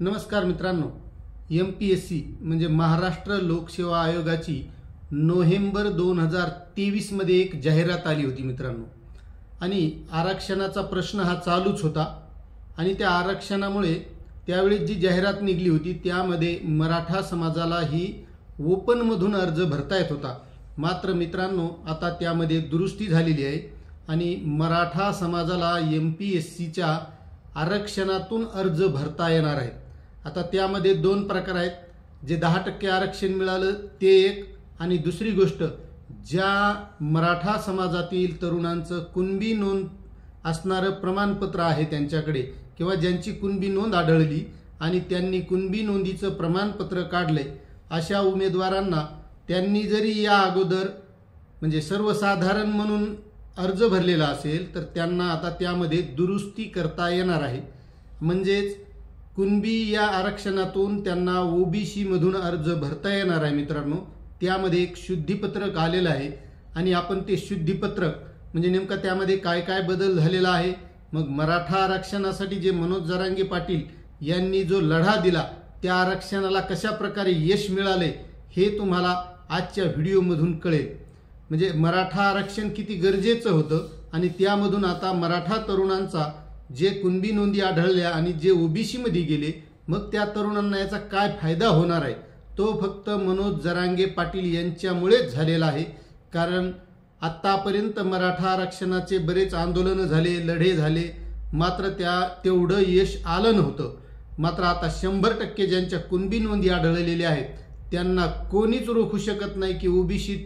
नमस्कार मित्रांनो, MPSC म्हणजे महाराष्ट्र लोकसेवा आयोगाची नोव्हेंबर 2023 मध्ये एक जाहिरात आली होती मित्रांनो. आणि आरक्षणाचा प्रश्न हा चालूच होता आणि त्या आरक्षणामुळे त्यावेळी जी जाहिरात निघली होती त्यामध्ये मराठा समाजाला ही ओपन मधून अर्ज भरता येत होता. मात्र मित्रांनो, आता त्यामध्ये दुरुस्ती झालेली आहे आणि मराठा समाजाला MPSCच्या आरक्षणातून अर्ज भरता येणार आहेत. आता त्यामध्ये दोन प्रकार आहेत. जे 10% आरक्षण मिळालं ते एक, आणि दुसरी गोष्ट ज्या मराठा समाजातील तरुणांचं कुणबी नोंद असणारं प्रमाणपत्र आहे त्यांच्याकडे, किंवा ज्यांची कुणबी नोंद आढळली आणि त्यांनी कुणबी नोंदीचं प्रमाणपत्र काढलंय, अशा उमेदवारांना त्यांनी जरी या अगोदर म्हणजे सर्वसाधारण म्हणून अर्ज भरलेला असेल तर त्यांना आता त्यामध्ये दुरुस्ती करता येणार आहे. म्हणजेच कुणबी या आरक्षणातून त्यांना OBC मधून अर्ज भरता येणार आहे मित्रांनो. त्यामध्ये एक शुद्धीपत्रक आलेलं आहे आणि आपण ते शुद्धीपत्रक म्हणजे नेमका त्यामध्ये काय काय बदल झालेला आहे, मग मराठा आरक्षणासाठी जे मनोज जरांगे पाटील यांनी जो लढा दिला त्या आरक्षणाला कशा प्रकारे यश मिळाले हे तुम्हाला आजच्या व्हिडिओमधून कळेल. म्हणजे मराठा आरक्षण किती गरजेचं होतं आणि त्यामधून आता मराठा तरुणांचा जे कुणबी नोंदी आढळल्या आणि जे OBC मध्ये गेले, मग त्या तरुणांना याचा काय फायदा होणार आहे तो फक्त मनोज जरांगे पाटील यांच्यामुळेच झालेला आहे. कारण आत्तापर्यंत मराठा आरक्षणाचे बरेच आंदोलनं झाले, लढे झाले, मात्र तेवढं यश आलं नव्हतं. मात्र आता 100% ज्यांच्या कुणबी नोंदी आढळलेल्या आहेत त्यांना कोणीच रोखू शकत नाही की OBC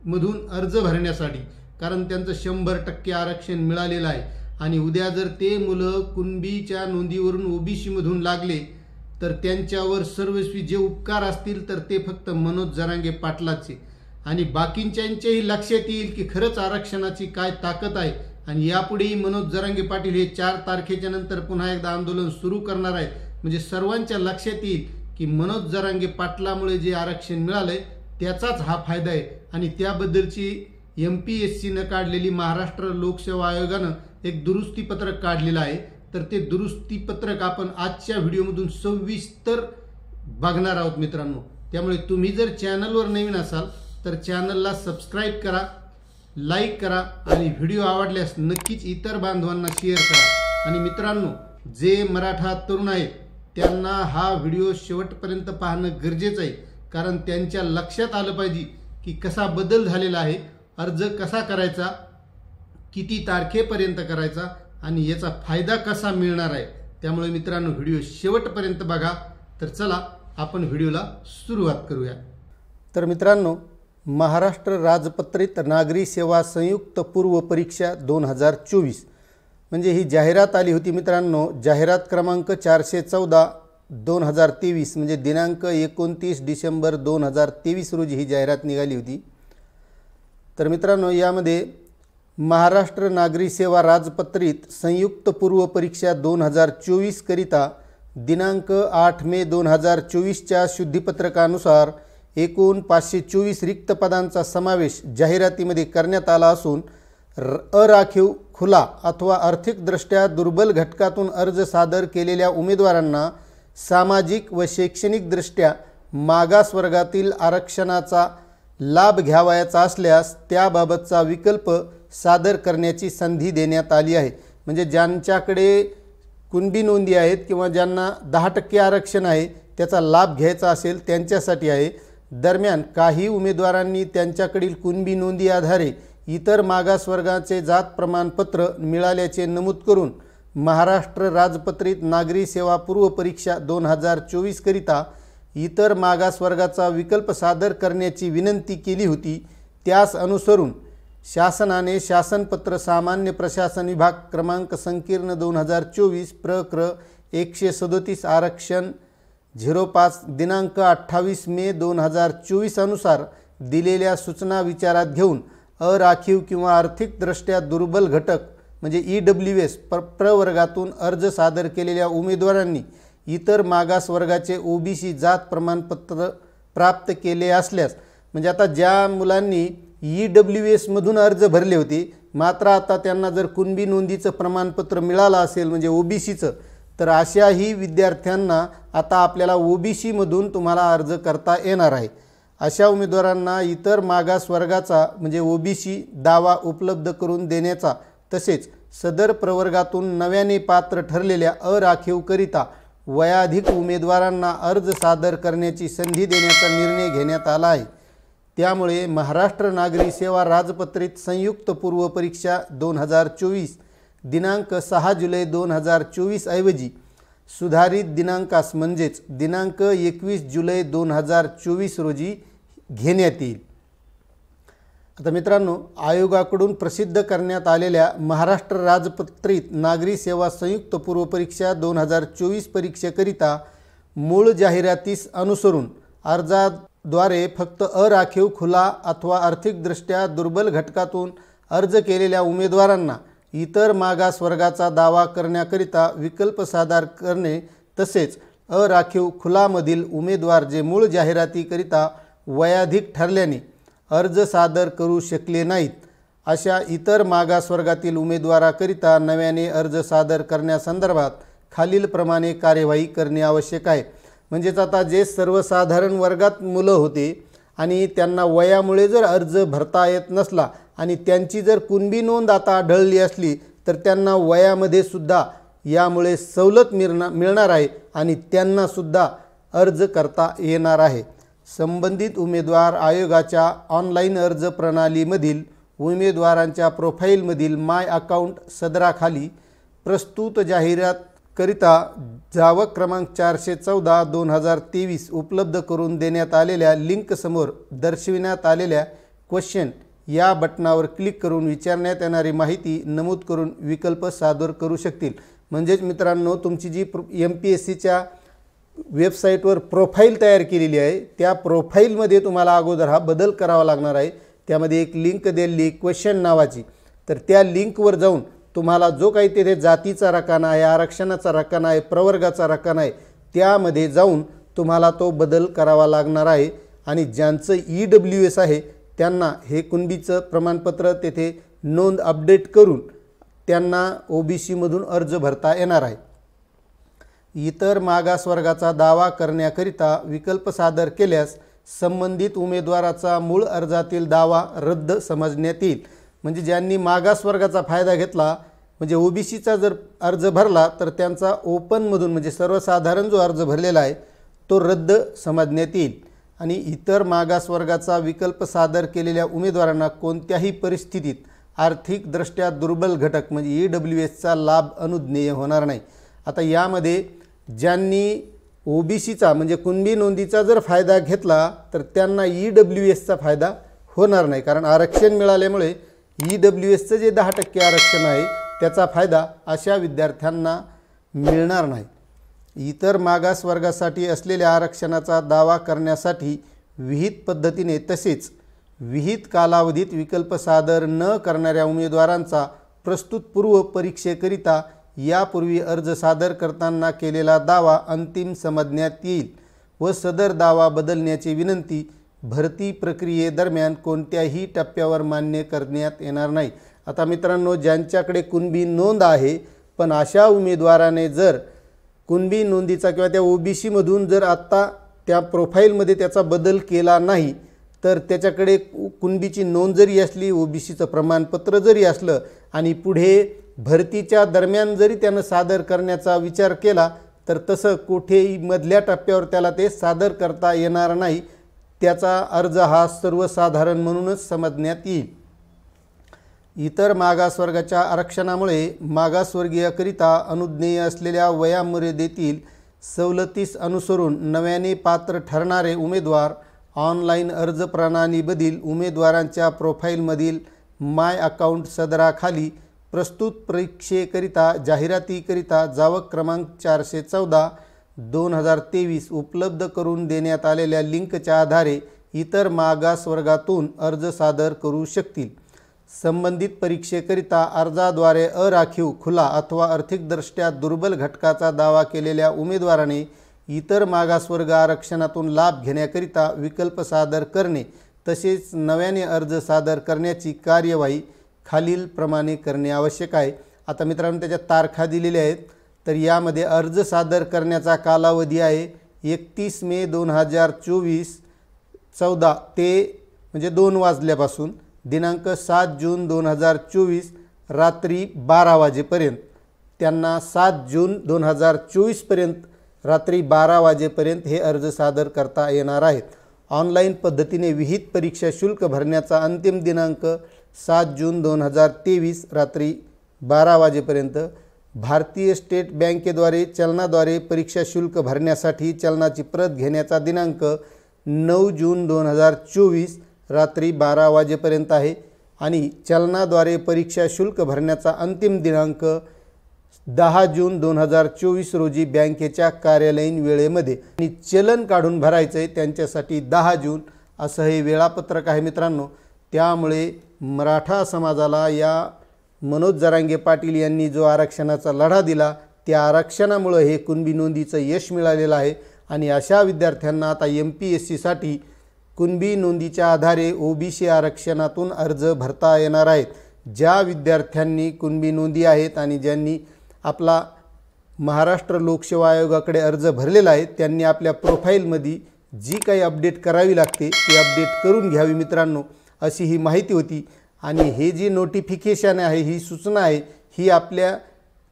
मधून अर्ज भरण्यासाठी, कारण त्यांचं 100% आरक्षण मिळालेलं आहे. आणि उद्या जर ते मुलं कुणबीच्या नोंदीवरून OBC मधून लागले तर त्यांच्यावर सर्वस्वी जे उपकार असतील तर ते फक्त मनोज जरांगे पाटलाचे, आणि बाकींच्याही लक्षात येईल की खरंच आरक्षणाची काय ताकद आहे. आणि यापुढेही मनोज जरांगे पाटील हे 4 तारखेच्या नंतर पुन्हा एकदा आंदोलन सुरू करणार आहेत. म्हणजे सर्वांच्या लक्षात येईल की मनोज जरांगे पाटलामुळे जे आरक्षण मिळालंय त्याचाच हा फायदा आहे. आणि त्याबद्दलची MPSCनं काढलेली महाराष्ट्र लोकसेवा आयोगानं एक दुरुस्ती पत्रक काढलेलं आहे. तर ते दुरुस्ती पत्रक आपण आजच्या व्हिडिओमधून सविस्तर बघणार आहोत मित्रांनो. त्यामुळे तुम्ही जर चॅनलवर नवीन असाल तर चॅनलला सबस्क्राईब करा, लाईक करा आणि व्हिडिओ आवडल्यास नक्कीच इतर बांधवांना शेअर करा. आणि मित्रांनो, जे मराठा तरुण आहेत त्यांना हा व्हिडिओ शेवटपर्यंत पाहणं गरजेचं आहे, कारण त्यांच्या लक्षात आलं पाहिजे की कसा बदल झालेला आहे, अर्ज कसा करायचा, किती तारखेपर्यंत करायचा आणि याचा फायदा कसा मिळणार आहे. त्यामुळे मित्रांनो, व्हिडिओ शेवटपर्यंत बघा. तर चला आपण व्हिडिओला सुरुवात करूया. तर मित्रांनो, महाराष्ट्र राजपत्रित नागरी सेवा संयुक्त पूर्व परीक्षा 2024 म्हणजे ही जाहिरात आली होती मित्रांनो. जाहिरात क्रमांक 414/2023 म्हणजे दिनांक 29 डिसेंबर 2023 रोजी ही जाहिरात निघाली होती. तर मित्रांनो, यामध्ये महाराष्ट्र नागरी सेवा राजपत्रित संयुक्त पूर्व परीक्षा 2024 करिता दिनांक 8 मे 2024च्या शुद्धीपत्रकानुसार एकूण 524 रिक्त पदांचा समावेश जाहिरातीमध्ये करण्यात आला असून अराखीव, खुला अथवा आर्थिकदृष्ट्या दुर्बल घटकातून अर्ज सादर केलेल्या उमेदवारांना सामाजिक व शैक्षणिकदृष्ट्या मागास वर्गातील आरक्षणाचा लाभ घ्यावयाचा असल्यास त्याबाबतचा विकल्प सादर करण्याची संधी देण्यात आली आहे. म्हणजे ज्यांच्याकडे कुणबी नोंदी आहेत किंवा ज्यांना 10% आरक्षण आहे त्याचा लाभ घ्यायचा असेल त्यांच्यासाठी आहे. दरम्यान काही उमेदवारांनी त्यांच्याकडील कुणबी नोंदी आधारे इतर मागासवर्गाचे जात प्रमाणपत्र मिळाल्याचे नमूद करून महाराष्ट्र राजपत्रित नागरी सेवा पूर्व परीक्षा 2024 करिता इतर मागासवर्गाचा विकल्प सादर करण्याची विनंती केली होती. त्यास अनुसरून शासनाने शासनपत्र सामान्य प्रशासन विभाग क्रमांक संकीर्ण 2024 प्रक्र 137 आरक्षण 05 दिनांक 28 मे 2024 अनुसार दिलेल्या सूचना विचारात घेऊन अराखीव किंवा आर्थिकदृष्ट्या दुर्बल घटक म्हणजे EWS प्रवर्गातून अर्ज सादर केलेल्या उमेदवारांनी इतर मागासवर्गाचे OBC जात प्रमाणपत्र प्राप्त केले असल्यास, म्हणजे आता ज्या मुलांनी EWS मधून अर्ज भरले होते मात्र आता त्यांना जर कुणबी नोंदीचं प्रमाणपत्र मिळालं असेल म्हणजे OBCचं, तर अशाही विद्यार्थ्यांना आता आपल्याला OBC मधून तुम्हाला अर्ज करता येणार आहे। अशा उमेदवारांना इतर मागास वर्गाचा म्हणजे OBC दावा उपलब्ध करून देण्याचा तसेच सदर प्रवर्गातून नव्याने पात्र ठरलेल्या अराखीवकरिता वयाधिक उमेदवारांना अर्ज सादर करण्याची संधी देण्याचा निर्णय घेण्यात आला आहे। त्यामुळे महाराष्ट्र नागरी सेवा राजपत्रित संयुक्त पूर्व परीक्षा 2024 दिनांक 6 जुलै 2024 ऐवजी सुधारित दिनांकास म्हणजेच दिनांक 21 जुलै 2024 रोजी घेण्यात येईल। आता मित्रांनो, आयोगाकडून प्रसिद्ध करण्यात आलेल्या महाराष्ट्र राजपत्रित नागरी सेवा संयुक्त पूर्व परीक्षा 2024 परीक्षेकरिता मूळ जाहिरातीस अनुसरून अर्जाद्वारे फक्त अराखीव खुला अथवा आर्थिकदृष्ट्या दुर्बल घटकातून अर्ज केलेल्या उमेदवारांना इतर मागास वर्गाचा दावा करण्याकरिता विकल्प सादर करणे तसेच अराखीव खुलामधील उमेदवार जे मूळ जाहिरातीकरिता वयाधिक ठरल्याने अर्ज सादर करू शकले नाहीत अशा इतर मागासवर्गातील उमेदवाराकरिता नव्याने अर्ज सादर करण्यासंदर्भात खालीलप्रमाणे कार्यवाही करणे आवश्यक आहे। म्हणजेच आता जे सर्वसाधारण वर्गात मुलं होते आणि त्यांना वयामुळे जर अर्ज भरता येत नसला आणि त्यांची जर कुणबी नोंद आता आढळली असली तर त्यांना वयामध्ये सुद्धा यामुळे सवलत मिळणार आहे आणि त्यांना सुद्धा अर्ज करता येणार आहे। संबंधित उमेदवार आयोगाच्या ऑनलाईन अर्ज प्रणालीमधील उमेदवारांच्या प्रोफाईलमधील माय अकाउंट सदराखाली प्रस्तुत जाहिरातकरिता जावक क्रमांक 414/2023 उपलब्ध करून देण्यात आलेल्या लिंक समोर दर्शविण्यात आलेल्या क्वेश्चन या बटनावर क्लिक करून विचारण्यात येणारी माहिती नमूद करून विकल्प सादर करू शकतील। म्हणजेच मित्रांनो, तुमची जी MPSCच्या वेबसाईटवर प्रोफाईल तयार केलेली आहे त्या प्रोफाईलमध्ये तुम्हाला अगोदर हा बदल करावा लागणार आहे। त्यामध्ये एक लिंक दिलेली क्वेश्चन नावाची, तर त्या लिंकवर जाऊन तुम्हाला जो काही तेथे जातीचा रकाना आहे, आरक्षणाचा रकाना आहे, प्रवर्गाचा रकाना आहे, त्यामध्ये जाऊन तुम्हाला तो बदल करावा लागणार आहे। आणि ज्यांचं EWS आहे त्यांना हे कुणबीचं प्रमाणपत्र तेथे नोंद अपडेट करून त्यांना OBC मधून अर्ज भरता येणार आहे। इतर मागासवर्गाचा दावा करण्याकरिता विकल्प सादर केल्यास संबंधित उमेदवाराचा मूळ अर्जातील दावा रद्द समजण्यात येईल। म्हणजे ज्यांनी मागासवर्गाचा फायदा घेतला म्हणजे OBCचा जर अर्ज भरला तर त्यांचा ओपनमधून म्हणजे सर्वसाधारण जो अर्ज भरलेला आहे तो रद्द समजण्यात येईल। आणि इतर मागासवर्गाचा विकल्प सादर केलेल्या उमेदवारांना कोणत्याही परिस्थितीत आर्थिकदृष्ट्या दुर्बल घटक म्हणजे EWSचा लाभ अनुज्ञेय होणार नाही। आता यामध्ये ज्यांनी OBCचा म्हणजे कुणबी नोंदीचा जर फायदा घेतला तर त्यांना EWSचा फायदा होणार नाही, कारण आरक्षण मिळाल्यामुळे EWSचं जे 10% आरक्षण आहे त्याचा फायदा अशा विद्यार्थ्यांना मिळणार नाही। इतर मागास वर्गासाठी असलेल्या आरक्षणाचा दावा करण्यासाठी विहित पद्धतीने तसेच विहित कालावधीत विकल्प सादर न करणाऱ्या उमेदवारांचा प्रस्तुत पूर्व परीक्षेकरिता यापूर्वी अर्ज सादर करताना केलेला दावा अंतिम समजण्यात येईल व सदर दावा बदलण्याची विनंती भरती प्रक्रियेदरम्यान कोणत्याही टप्प्यावर मान्य करण्यात येणार नाही। आता मित्रांनो, ज्यांच्याकडे कुणबी नोंद आहे पण अशा उमेदवाराने जर कुणबी नोंदीचा किंवा त्या OBC मधून जर आत्ता त्या प्रोफाईलमध्ये त्याचा बदल केला नाही तर त्याच्याकडे कुणबीची नोंद जरी असली, OBCचं प्रमाणपत्र जरी असलं आणि पुढे भरतीच्या दरम्यान जरी त्यानं सादर करण्याचा विचार केला तर तसं कुठेही मधल्या टप्प्यावर त्याला ते सादर करता येणार नाही। त्याचा अर्ज हा सर्वसाधारण म्हणूनच समजण्यात येईल। इतर मागासवर्गाच्या आरक्षणामुळे मागासवर्गीयकरिता अनुज्ञेय असलेल्या वयामर्यादेतील सवलतीस अनुसरून नव्याने पात्र ठरणारे उमेदवार ऑनलाईन अर्ज प्रणालीमधील उमेदवारांच्या प्रोफाईलमधील माय अकाउंट सदराखाली प्रस्तुत परीक्षेकरिता जाहिरातीकरिता जावक क्रमांक 414/2023 उपलब्ध करून देण्यात आलेल्या लिंकच्या आधारे इतर मागासवर्गातून अर्ज सादर करू शकतील। संबंधित परीक्षेकरिता अर्जाद्वारे अराखीव खुला अथवा आर्थिकदृष्ट्या दुर्बल घटकाचा दावा केलेल्या उमेदवाराने इतर मागासवर्ग आरक्षणातून लाभ घेण्याकरिता विकल्प सादर करणे तसेच नव्याने अर्ज सादर करण्याची कार्यवाही खालीलप्रमाणे करणे आवश्यक आहे। आता मित्रांनो, त्याच्या तारखा दिलेल्या आहेत। तर यामध्ये अर्ज सादर करण्याचा कालावधी आहे 31 मे 2024 14 ते म्हणजे 2 वाजल्यापासून दिनांक 7 जून 2024 रात्री 12 वाजेपर्यंत. त्यांना 7 जून 2024 पर्यंत रात्री 12 वाजेपर्यंत हे अर्ज सादर करता येणार आहेत. ऑनलाईन पद्धतीने विहित परीक्षा शुल्क भरण्याचा अंतिम दिनांक 7 जून 2023 रात्री 12 वाजेपर्यंत. भारतीय स्टेट बँकेद्वारे चलनाद्वारे परीक्षा शुल्क भरण्यासाठी चलनाची प्रत घेण्याचा दिनांक 9 जून 2024 रात्री 12 वाजेपर्यंत आहे आणि चलनाद्वारे परीक्षा शुल्क भरण्याचा अंतिम दिनांक 10 जून 2024 रोजी बँकेच्या कार्यालयीन वेळेमध्ये. आणि चलन काढून भरायचं आहे त्यांच्यासाठी 10 जून असं हे वेळापत्रक आहे मित्रांनो. त्यामुळे मराठा समाजाला या मनोज जरांगे पाटील यांनी जो आरक्षणाचा लढा दिला त्या आरक्षणामुळे हे कुणबी नोंदीचं यश मिळालेलं आहे. आणि अशा विद्यार्थ्यांना आता MPSCसाठी कुणबी नोंदीच्या आधारे OBC आरक्षणातून अर्ज भरता येणार आहेत. ज्या विद्यार्थ्यांनी कुणबी नोंदी आहेत आणि ज्यांनी आपला महाराष्ट्र लोकसेवा आयोगाकडे अर्ज भरलेला आहे त्यांनी आपल्या प्रोफाईलमध्ये जी काही अपडेट करावी लागते ती अपडेट करून घ्यावी मित्रांनो, अशी ही माहिती होती. आणि हे जी नोटिफिकेशन आहे, ही सूचना आहे, ही आपल्या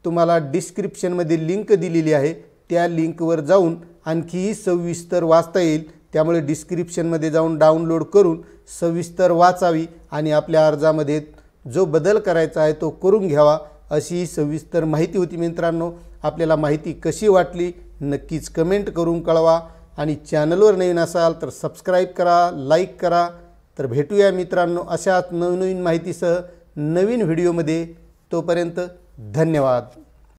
तुम्हाला डिस्क्रिप्शनमध्ये लिंक दिलेली आहे. त्या लिंकवर जाऊन आणखीही सविस्तर वाचता येईल. त्यामुळे डिस्क्रिप्शनमध्ये जाऊन डाउनलोड करून सविस्तर वाचावी आणि आपल्या अर्जामध्ये जो बदल करायचा आहे तो करून घ्यावा, अशी सविस्तर माहिती होती मित्रांनो. आपल्याला माहिती कशी वाटली नक्कीच कमेंट करून कळवा. आणि चॅनलवर नवीन असाल तर सबस्क्राईब करा, लाईक करा. तर भेटूया मित्रांनो अशाच नवनवीन माहितीसह नवीन व्हिडिओमध्ये. तोपर्यंत धन्यवाद.